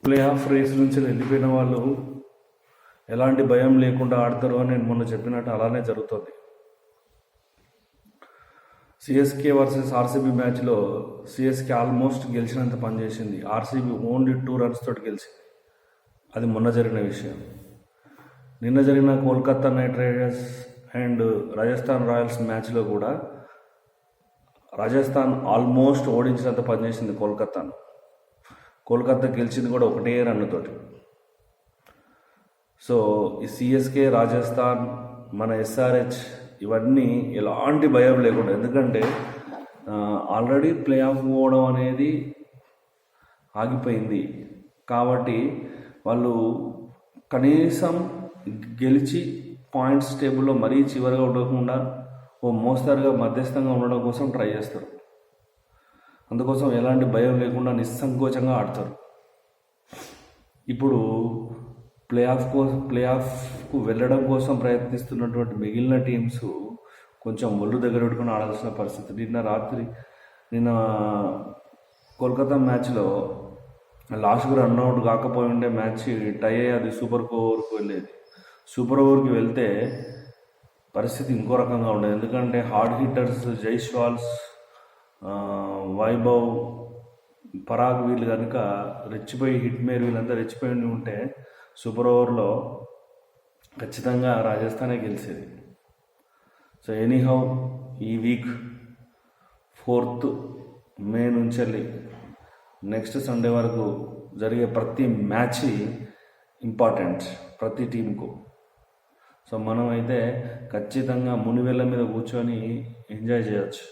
Play of race నుంచి వెళ్ళిపోయిన వాళ్ళు ఎలాంటి భయం లేకుండా ఆడతారు అని నేను మొన్న చెప్పినట్టు అలానే జరుగుతుంది. సిఎస్కే వర్సెస్ ఆర్సీబీ మ్యాచ్లో సిఎస్కే ఆల్మోస్ట్ గెలిచినంత పనిచేసింది. ఆర్సీబీ ఓన్లీ 2 runs తోటి గెలిచింది. అది మొన్న జరిగిన విషయం. నిన్న జరిగిన Kolkata night riders and Rajasthan Royals మ్యాచ్లో కూడా రాజస్థాన్ ఆల్మోస్ట్ ఓడించినంత పనిచేసింది కోల్కతాను. కోల్కతా గెలిచింది కూడా 1 run తోటి. సో ఈ సిఎస్కే, రాజస్థాన్, మన ఎస్ఆర్హెచ్ ఇవన్నీ ఎలాంటి భయం లేకుండా, ఎందుకంటే ఆల్రెడీ ప్లే ఆఫ్ పోవడం అనేది ఆగిపోయింది కాబట్టి వాళ్ళు కనీసం గెలిచి పాయింట్స్ టేబుల్లో మరీ చివరిగా ఉండకుండా ఓ మోస్తరుగా మధ్యస్థంగా ఉండడం కోసం ట్రై చేస్తారు. అందుకోసం ఎలాంటి భయం లేకుండా నిస్సంకోచంగా ఆడతారు. ఇప్పుడు ప్లే ఆఫ్కు వెళ్ళడం కోసం ప్రయత్నిస్తున్నటువంటి మిగిలిన టీమ్స్ కొంచెం ఒళ్ళు దగ్గర పెట్టుకుని ఆడాల్సిన పరిస్థితి. నిన్న కోల్కతా మ్యాచ్లో లాస్ట్కు రన్అవుట్ కాకపోయి ఉండే మ్యాచ్ టై అయ్యి అది సూపర్ ఓవర్కి వెళ్ళేది. సూపర్ ఓవర్కి వెళ్తే పరిస్థితి ఇంకో రకంగా ఉండేది. ఎందుకంటే హార్డ్ హిట్టర్స్ జైస్వాల్స్, వైభవ్, పరాగ్ వీళ్ళు కనుక రెచ్చిపోయి వీళ్ళంతా రెచ్చిపోయి ఉంటే సూపర్ ఓవర్లో ఖచ్చితంగా రాజస్థానే గెలిచేది. సో ఎనీహౌ ఈ వీక్ 4th May నుంచి వెళ్ళి నెక్స్ట్ సండే వరకు జరిగే ప్రతి మ్యాచ్ ఇంపార్టెంట్ ప్రతి టీంకు. సో మనం అయితే ఖచ్చితంగా మునివెళ్ళ మీద కూర్చొని ఎంజాయ్ చేయొచ్చు.